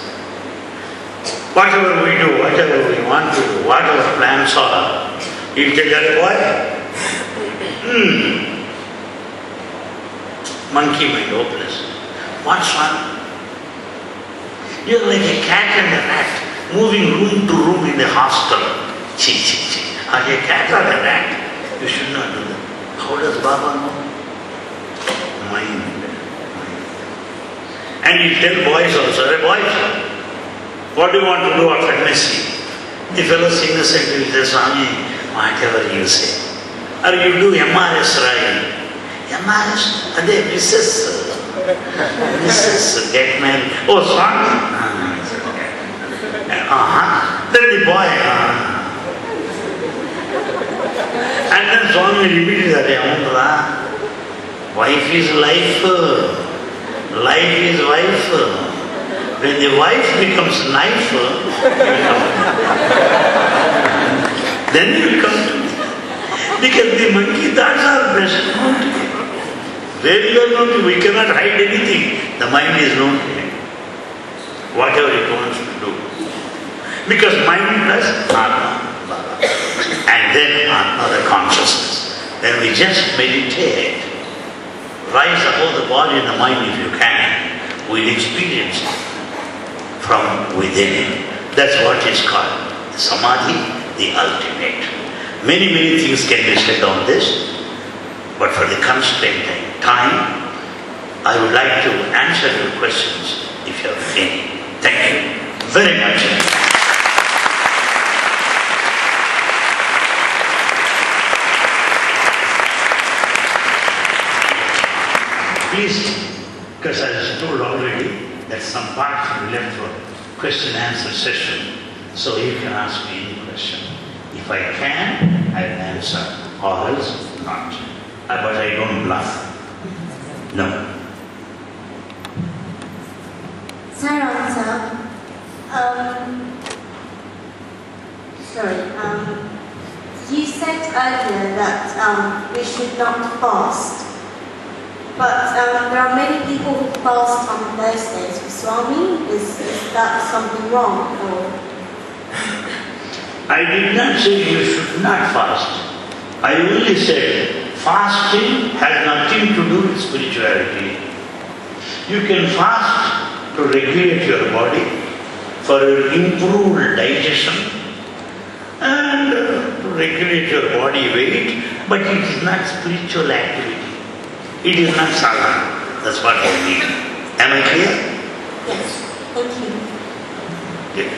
Whatever we do, whatever we want to do, whatever plans are, he'll tell that boy, monkey mind, hopeless. What's wrong? You're like a cat and a rat, moving room to room in the hostel. Chi, chi, chi. Are you a cat or a rat? You should not do that. How does Baba know? Mind. And you tell boys also, hey boys, what do you want to do after Messi? The fellow is innocent, he will say, Swami, whatever you say. Or you do MRS right. MRS, and they Mrs. Get married. Oh, Swami. Then the boy. And then Swami repeated that. Wife is life. Life is wife. When the wife becomes knife, then you will come to me. Because the monkey thoughts are best known to him. Very well known to him. We cannot hide anything. The mind is known to him. Whatever it wants to do. Because mind plus Atma, Baba. And then Atma, the consciousness. Then we just meditate. Rise above the body and the mind if you can. we'll experience it from within. That's what is called Samadhi, the ultimate. Many things can be said on this, but for the constraint time, I would like to answer your questions if you have any. Thank you very much. Please, because I was told already that some parts are left for question and answer session, so you can ask me any question. If I can, I will answer, or else not. But I don't bluff. No. Saranta, you said earlier that we should not fast, but there are many people who fast on Thursdays. For Swami, is that something wrong? Or? I did not say you should not fast. I only said fasting has nothing to do with spirituality. You can fast to regulate your body, for your improved digestion, and to regulate your body weight, but it is not spiritual activity. It is not sadhana. That's what I mean. Am I clear? Yes. Thank you. Good.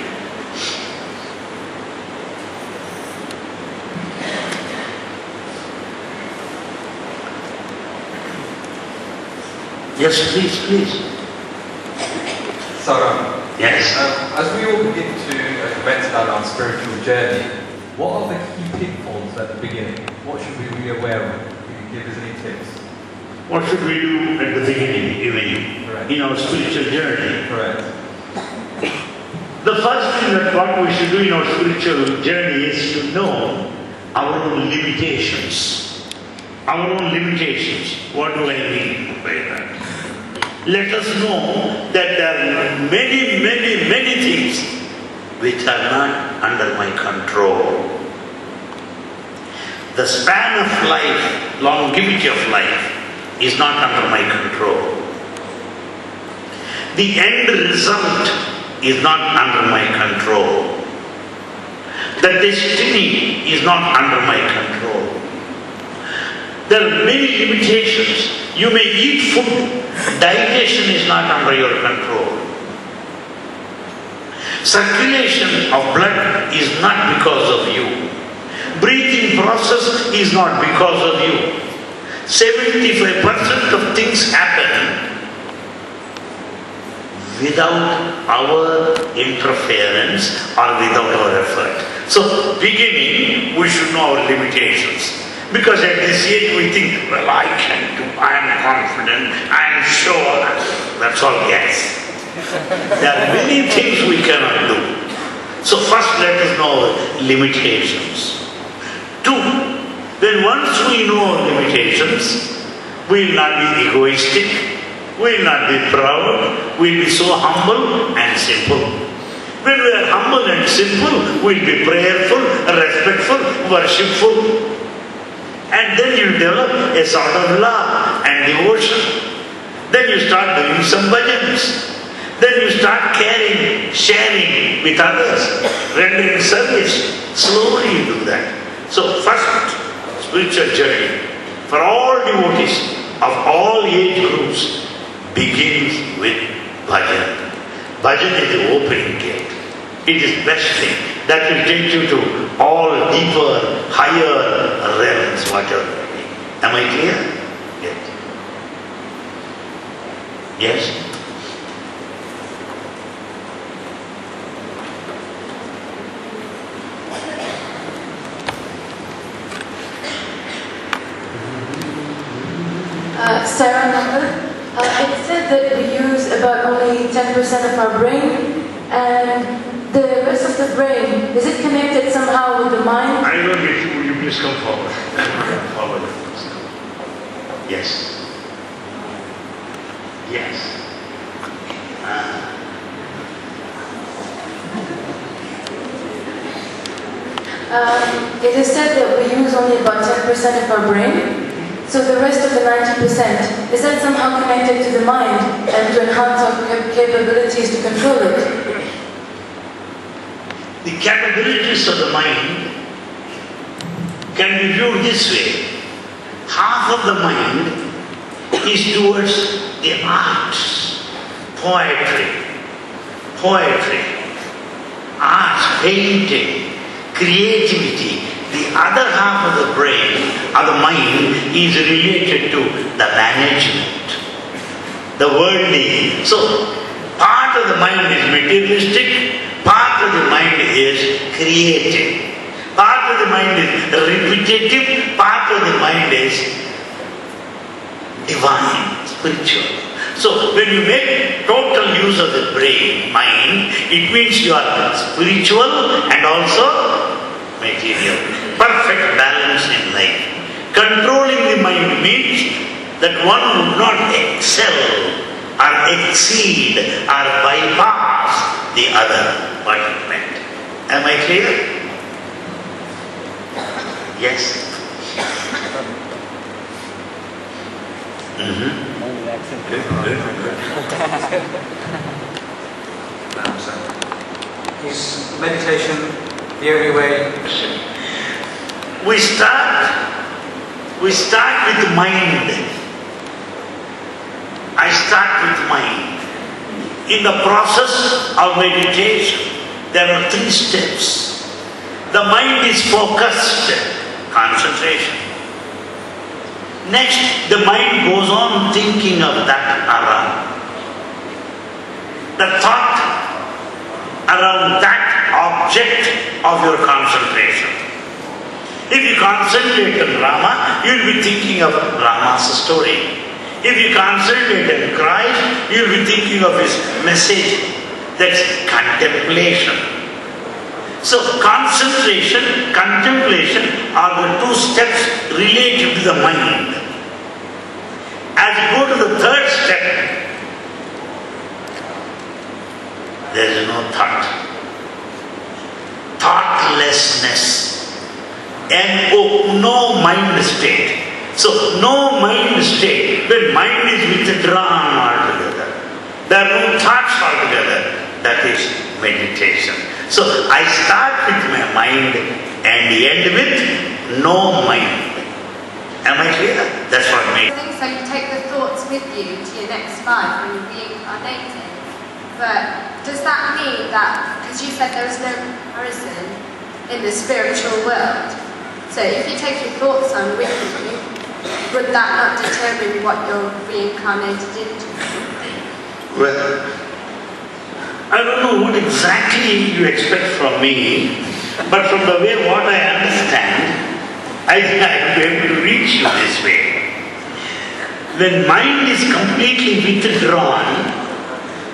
Yes, please. Saram, Yes. as we all begin to commence down our spiritual journey, what are the key pitfalls at the beginning? What should we be aware of? Can you give us any tips? What should we do at the beginning, even Correct. in our spiritual journey? Correct. The first thing that what we should do in our spiritual journey is to know our own limitations. Our own limitations. What do I mean by that? Let us know that there are many things which are not under my control. The span of life, longevity of life, is not under my control. The end result is not under my control. The destiny is not under my control. There are many limitations. You may eat food, digestion is not under your control. Circulation of blood is not because of you. Breathing process is not because of you. 75% of things happen without our interference or without our effort. So, beginning, we should know our limitations. Because at this age we think, well, I can do, I am confident, I am sure. That's all yes. There are many things we cannot do. So first let us know our limitations. Two, then once we know our limitations, we will not be egoistic, we will not be proud, we will be so humble and simple. When we are humble and simple, we will be prayerful, respectful, worshipful. And then you develop a sort of love and devotion. Then you start doing some bhajans. Then you start caring, sharing with others, rendering service. Slowly you do that. So first, spiritual journey for all devotees of all age groups begins with bhajan. Bhajan is the opening gate. It is best thing. That will take you to all deeper, higher realms, whatever. Am I clear? Yes. Yes? Sarah, it said that we use about only 10% of our brain, and the rest of the brain, is it connected somehow with the mind? I don't get you. Would you please come forward? Come forward. Yes. Yes. It is said that we use only about 10% of our brain. So the rest of the 90%, is that somehow connected to the mind and to enhance our capabilities to control it? The capabilities of the mind can be viewed this way. Half of the mind is towards the arts, poetry, arts, painting, creativity. The other half of the brain, or the mind, is related to the management, the worldly. So, part of the mind is materialistic, part of the mind is creative. Part of the mind is repetitive, part of the mind is divine, spiritual. So when you make total use of the brain, mind, it means you are spiritual and also material. Perfect balance in life. Controlling the mind means that one would not excel or exceed or bypass the other. What it meant. Am I clear? Yes. Is meditation the only way? We start with mind. I start with mind. In the process of meditation, there are 3 steps. The mind is focused, concentration. Next, the mind goes on thinking of that around. The thought around that object of your concentration. If you concentrate on Rama, you will be thinking of Rama's story. If you concentrate on Christ, you will be thinking of his message. That's contemplation. So concentration, contemplation are the 2 steps related to the mind. As you go to the 3rd step, there is no thought. Thoughtlessness. N-O, no mind state. So no mind state, when mind is withdrawn altogether. There are no thoughts altogether. That is meditation. So I start with my mind and end with no mind. Am I clear? That's what I mean. So you take the thoughts with you to your next life when you're reincarnated. But does that mean that, because you said there is no comparison in the spiritual world, so if you take your thoughts on with you, would that not determine what you're reincarnated into? Well, I don't know what exactly you expect from me, but from the way what I understand, I think I will be able to reach you this way. When mind is completely withdrawn,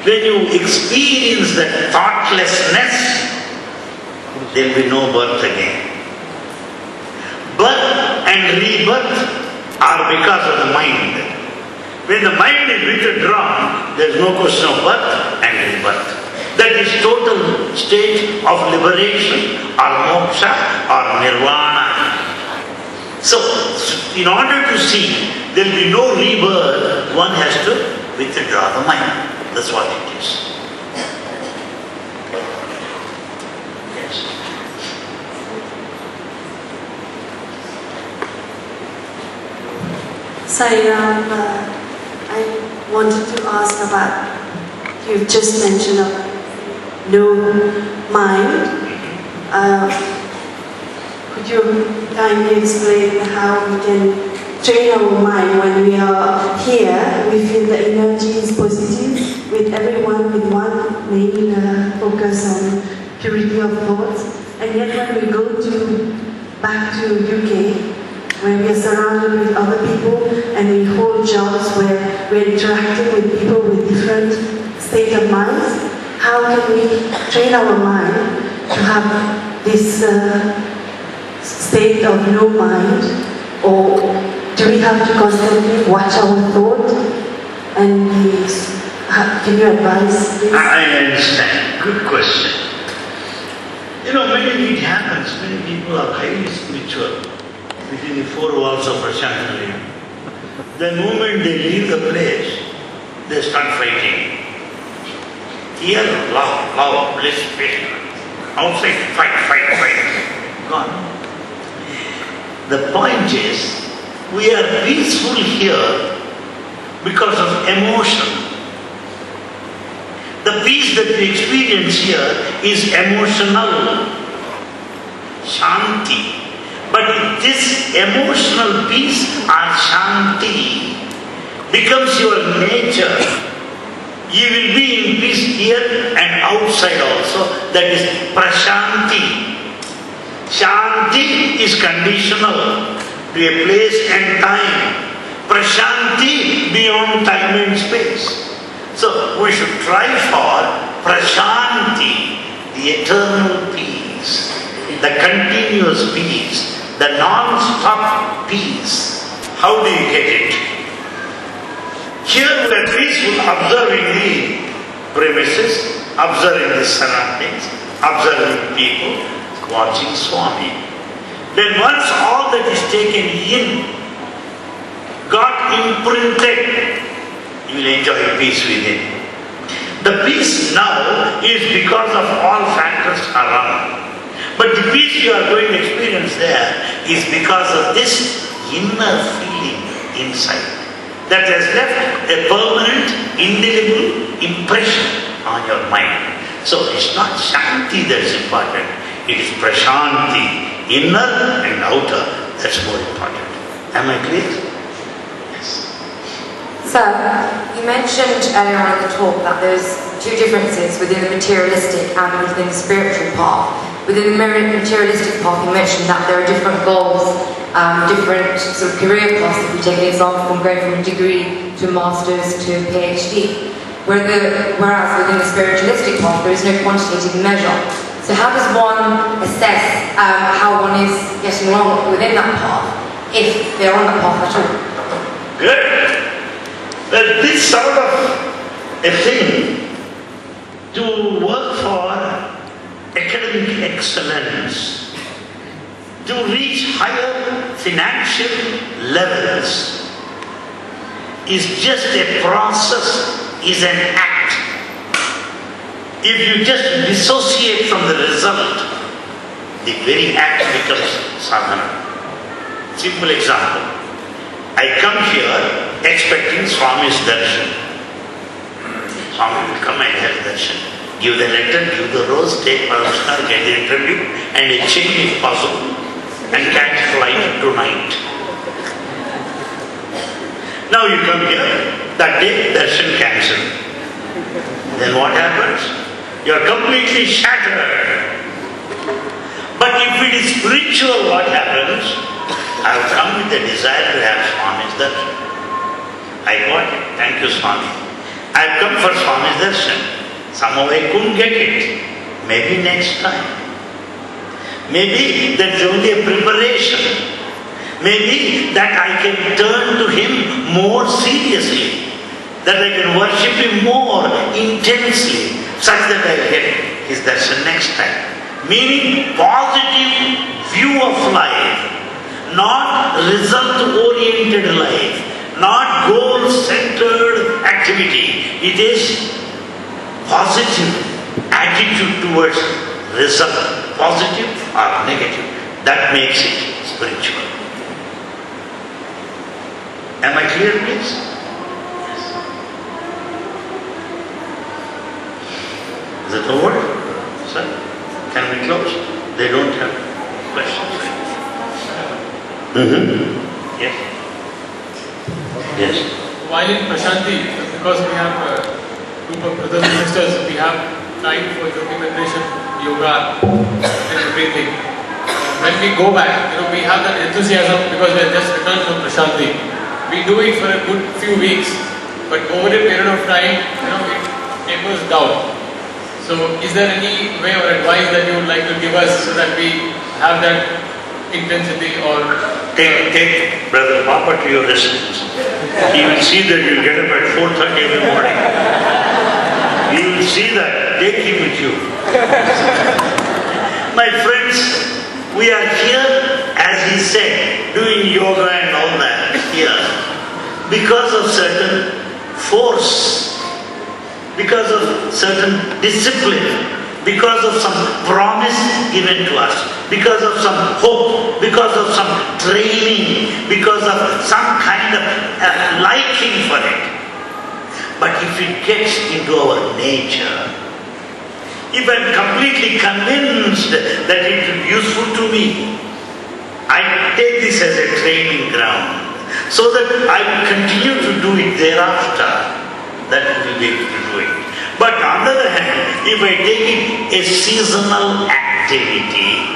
when you experience that thoughtlessness, there will be no birth again. Birth and rebirth are because of the mind. When the mind is withdrawn, there is no question of birth and rebirth. That is total state of liberation or moksha or nirvana. So, in order to see there will be no rebirth, one has to withdraw the mind. That's what it is. Yes. Sairam, I wanted to ask about, you've just mentioned of no mind. Could you kindly explain how we can train our mind when we are here? We feel the energy is positive with everyone, with one main focus on purity of thoughts. And yet when we go back to UK, where we are surrounded with other people and we hold jobs where we're interacting with people with different state of minds, how can we train our mind to have this state of no mind? Or do we have to constantly watch our thought? And can you advise this? I understand. Good question. You know, many it happens, many people are highly spiritual within the 4 walls of Prashanti Nilayam. The moment they leave the place, they start fighting. Here, love, bliss, passion. Outside, fight. Gone. The point is, we are peaceful here because of emotion. The peace that we experience here is emotional. Shanti. But this emotional peace or Shanti becomes your nature. You will be in peace here and outside also. That is Prashanti. Shanti is conditional to a place and time. Prashanti beyond time and space. So we should try for Prashanti, the eternal peace, the continuous peace, the non-stop peace. How do you get it? Here we are peaceful, observing the premises, observing the surroundings, observing people, watching Swami. Then once all that is taken in, got imprinted, you will enjoy peace within. The peace now is because of all factors around. But the peace you are going to experience there is because of this inner feeling inside that has left a permanent, indelible impression on your mind. So it's not Shanti that is important, it is Prashanti, inner and outer, that's more important. Am I clear? Yes. Sir, you mentioned earlier on in the talk that there's two differences within the materialistic and within the spiritual path. Within the materialistic path, you mentioned that there are different goals, different sort of career paths. If we take an example from going from a degree to a master's to a PhD, whereas within the spiritualistic path, there is no quantitative measure. So how does one assess how one is getting along within that path, if they're on that path at all? Good. Well, this sort of a thing to work for academic excellence, to reach higher financial levels, is just a process, is an act. If you just dissociate from the result, the very act becomes sadhana. Simple example. I come here expecting Swami's darshan. Swami will come and have darshan. Give the letter, give the rose, take Prashanti, get the interview, and a change if possible, and catch flight tonight. Now you come here, that day darshan cancelled. Then what happens? You are completely shattered. But if it is spiritual, what happens? I have come with the desire to have Swami's darshan. I got it. Thank you, Swami. I have come for Swami's darshan. Somehow I couldn't get it. Maybe next time. Maybe that's only a preparation. Maybe that I can turn to him more seriously. That I can worship him more intensely. Such that I will get his darshan next time. Meaning positive view of life. Not result-oriented life. Not goal-centered activity. It is positive attitude towards result, positive or negative. That makes it spiritual. Am I clear, please? Yes. Is it over? Sir, can we close? They don't have questions. Yes. Yes. While in Prashanti, because we have group of brothers and sisters, we have time for yoga meditation, yoga and breathing. When we go back, we have that enthusiasm because we have just returned from Prashanti. We do it for a good few weeks, but over a period of time, it tapers down. So is there any way or advice that you would like to give us so that we have that intensity or... Take Brother Papa to your residence. He will see that you get up at 4:30 in the morning. He will see that. Take him with you. My friends, we are here, as he said, doing yoga and all that here. because of certain force, because of certain discipline, because of some promise given to us, because of some hope, because of some training, because of some kind of liking for it. But if it gets into our nature, if I'm completely convinced that it will be useful to me, I take this as a training ground so that I continue to do it thereafter. That will be able to do it. But on the other hand, if I take it a seasonal activity,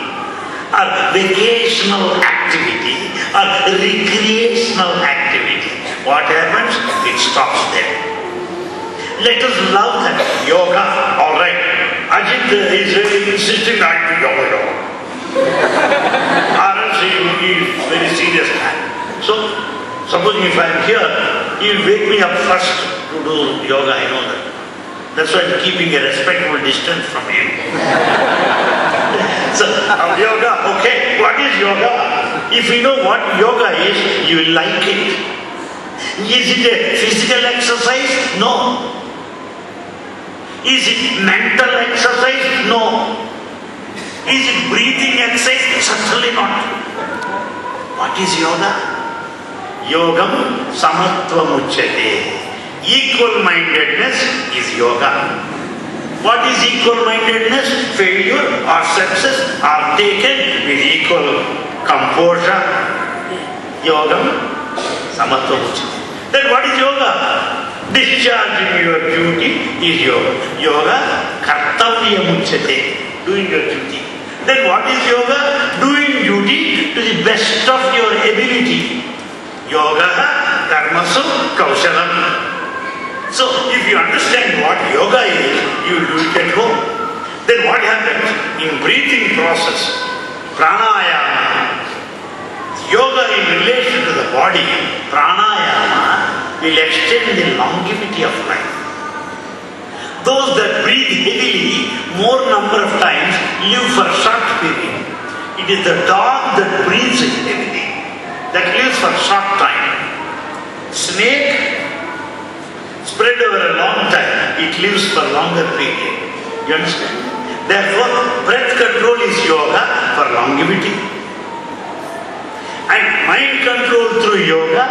or vacational activity, or recreational activity, what happens? It stops there. Let us love that. Yoga, alright. Ajit is really insisting I do yoga. Or else he is very serious man. So, supposing if I am here, he will wake me up first to do yoga, I know that. That's why I'm keeping a respectful distance from him. So, yoga, okay, what is yoga? If you know what yoga is, you will like it. Is it a physical exercise? No. Is it mental exercise? No. Is it breathing exercise? Certainly not. What is yoga? Yogam samatvam uchyate. Equal-mindedness is yoga. What is equal-mindedness? Failure or success are taken with equal composure. Yogam samatvam uchyate. Then what is yoga? Discharging your duty is yoga. Yoga kartavyam uchyate. Doing your duty. Then what is yoga? Doing duty to the best of your ability. Yoga karmasu kaushalam. So, if you understand what yoga is, you will do it at home. Then what happens? In breathing process, pranayama, yoga in relation to the body, pranayama will extend the longevity of life. Those that breathe heavily, more number of times, live for a short period. It is the dog that breathes heavily, that lives for a short time. Snake, spread over a long time, it lives for longer period. You understand? Therefore, breath control is yoga for longevity. And mind control through yoga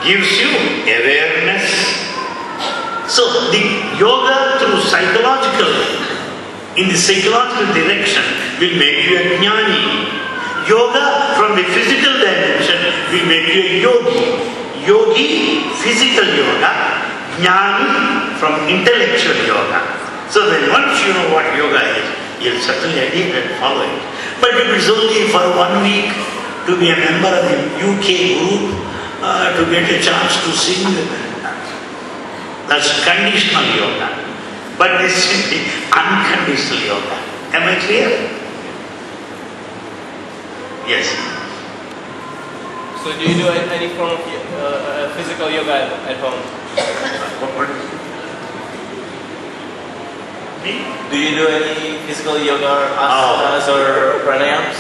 gives you awareness. So, the yoga through in the psychological direction will make you a jnani. Yoga from the physical dimension will make you a yogi. Yogi, physical yoga. Jnani from intellectual yoga. So when once you know what yoga is, you'll certainly adhere and follow it. But if it's only for 1 week to be a member of the UK group, to get a chance to sing, that's conditional yoga. But this is simply unconditional yoga. Am I clear? Yes. So do you do any form of physical yoga at home? What? Me? Do you do any physical yoga asanas or pranayams?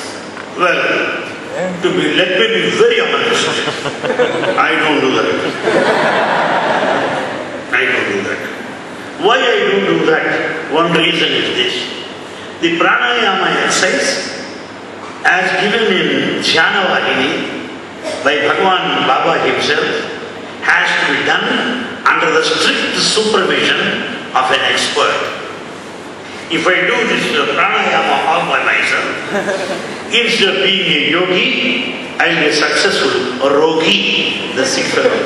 Well, let me be very honest. I don't do that. I don't do that. Why I don't do that? One reason is this. The pranayama exercise, as given in Jnana Vahini by Bhagavan Baba himself, has to be done under the strict supervision of an expert. If I do this pranayama all by myself, instead of being a yogi, I will be a successful rogi, the sick fellow.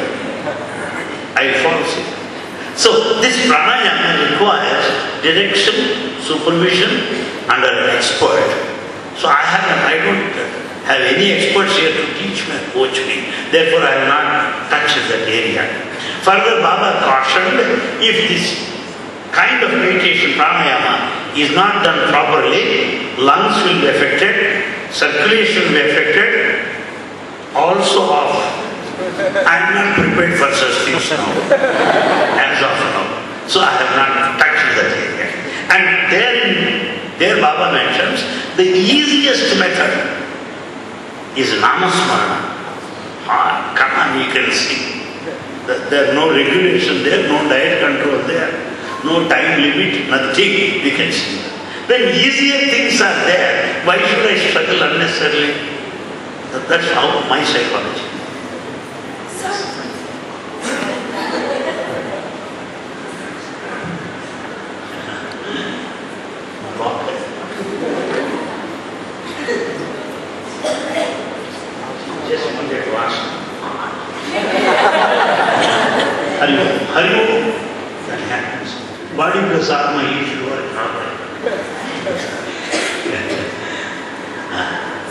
I will fall sick. So this pranayama requires direction, supervision under an expert. So I don't have any experts here to teach me and coach me. Therefore I have not touched that area. Further, Baba cautioned, if this kind of meditation pranayama is not done properly, lungs will be affected, circulation will be affected, also off. I am not prepared for such things now, as of now. So I have not touched that area. And there Baba mentions, the easiest method is namasmarana. Come on, you can sing. There are no regulation there, no diet control there, no time limit, nothing we can see. When easier things are there, why should I struggle unnecessarily? That's how my psychology. Just wanted to ask. Hari, that happens. Body plus Atma issue or problem.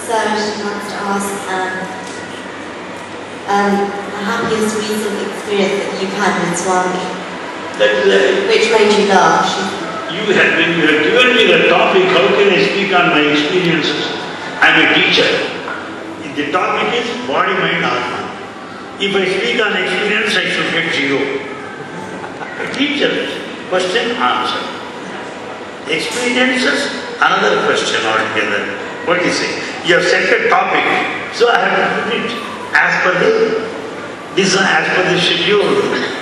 So she wants to ask the happiest recent experience that you've had with Swami. Which made you laugh? When you have given me the topic, how can I speak on my experiences? I'm a teacher. The topic is body, mind, Atma. If I speak on experience, I should get 0. A teacher, question, answer. Experiences, another question altogether. What do you say? You have set a topic, so I have to put it as per the schedule,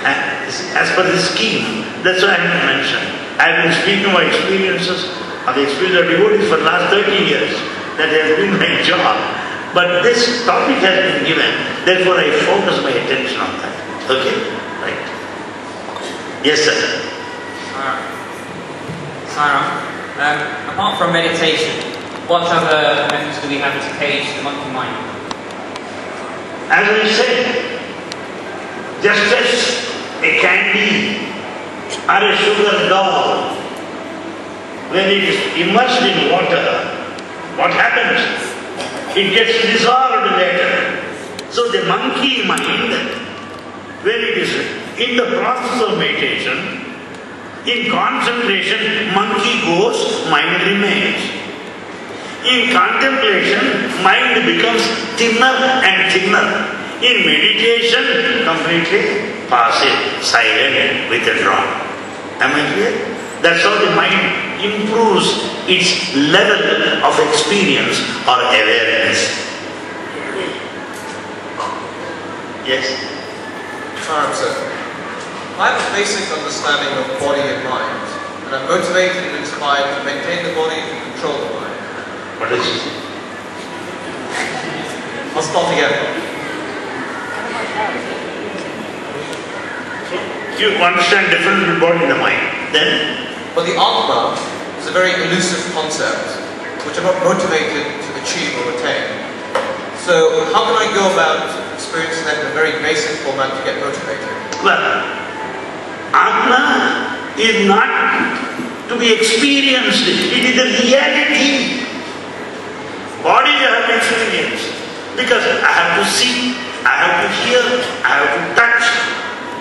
as per the scheme. That's why I have to mention. I have been speaking my experiences of the experience of devotees for the last 30 years. That has been my job. But this topic has been given, therefore I focus my attention on that. Okay? Right. Yes, sir. Sarah, apart from meditation, what other methods do we have to cage the monkey mind? As I said, just as a candy or a sugar doll, when it is immersed in water, what happens? It gets dissolved later. So the monkey mind, when it is in the process of meditation, in concentration, monkey goes, mind remains. In contemplation, mind becomes thinner and thinner. In meditation, completely passive, silent, withdrawn. Am I clear? That's how the mind improves its level of experience or awareness. Yes? Sir, I have a basic understanding of body and mind, and I'm motivated and inspired to maintain the body and control the mind. What is it? I'll start together. You understand difference between body and the mind. Then? But the Atma is a very elusive concept, which I'm not motivated to achieve or attain. So how can I go about experiencing that in a very basic format to get motivated? Well, Atma is not to be experienced. It is a reality. Body you have to experience. Because I have to see, I have to hear, I have to touch,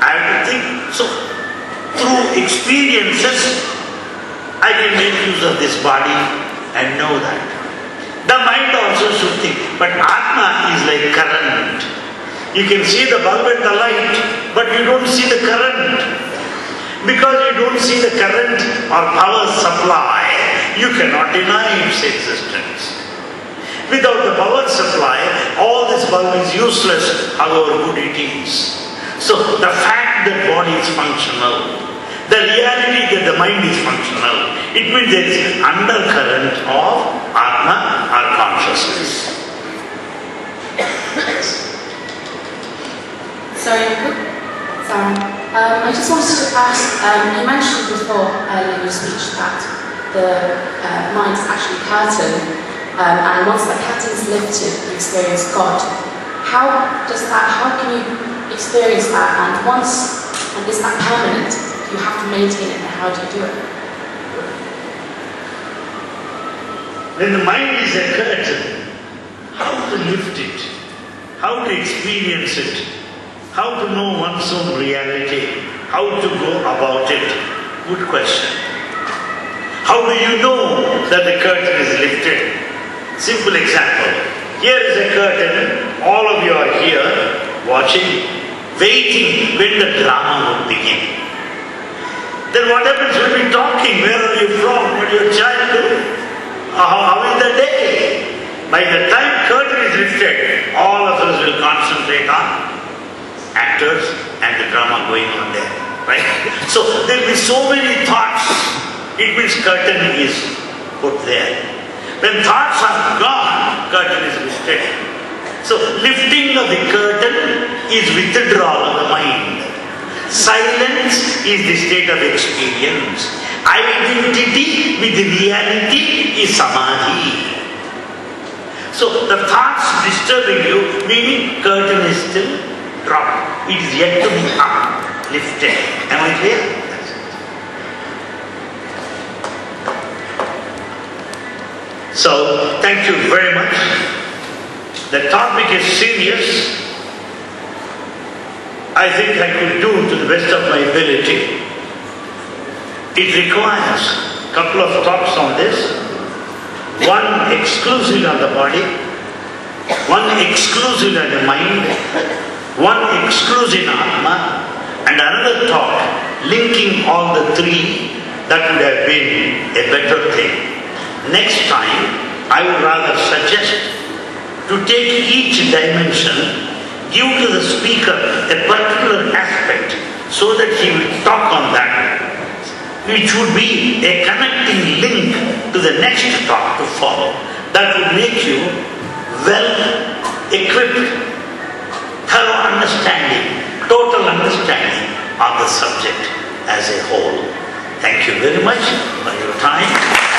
I have to think. So, through experiences, I can make use of this body and know that. The mind also should think. But Atma is like current. You can see the bulb and the light, but you don't see the current. Because you don't see the current or power supply, you cannot deny its existence. Without the power supply, all this bulb is useless, however good it is. So the fact that body is functional, the reality that the mind is functional, it means there is undercurrent of Atma or consciousness. Sorry, I just wanted to ask, you mentioned before earlier in your speech that the mind is actually a curtain, and once the curtain is lifted, you experience God. How can you experience that, and is that permanent? You have to maintain it, and how do you do it? When the mind is a curtain, how to lift it? How to experience it? How to know one's own reality? How to go about it? Good question. How do you know that the curtain is lifted? Simple example. Here is a curtain. All of you are here watching, waiting when the drama would begin. Then what happens? We'll be talking. Where are you from? What is your childhood? How is the day? By the time curtain is lifted, all of us will concentrate on actors and the drama going on there, right? So there will be so many thoughts. It means curtain is put there. When thoughts are gone, curtain is lifted. So lifting of the curtain is withdrawal of the mind. Silence is the state of experience. Identity with reality is samadhi. So the thoughts disturbing you, meaning curtain is still dropped. It is yet to be up, lifted. Am I clear? That's it. So, thank you very much. The topic is serious. I think I could do to the best of my ability. It requires a couple of talks on this. One exclusive on the body, one exclusive on the mind, one exclusive on Atma, and another talk linking all the three. That would have been a better thing. Next time, I would rather suggest to take each dimension, give to the speaker a particular aspect so that he will talk on that, which would be a connecting link to the next talk to follow. That would make you well equipped, thorough understanding, total understanding of the subject as a whole. Thank you very much for your time.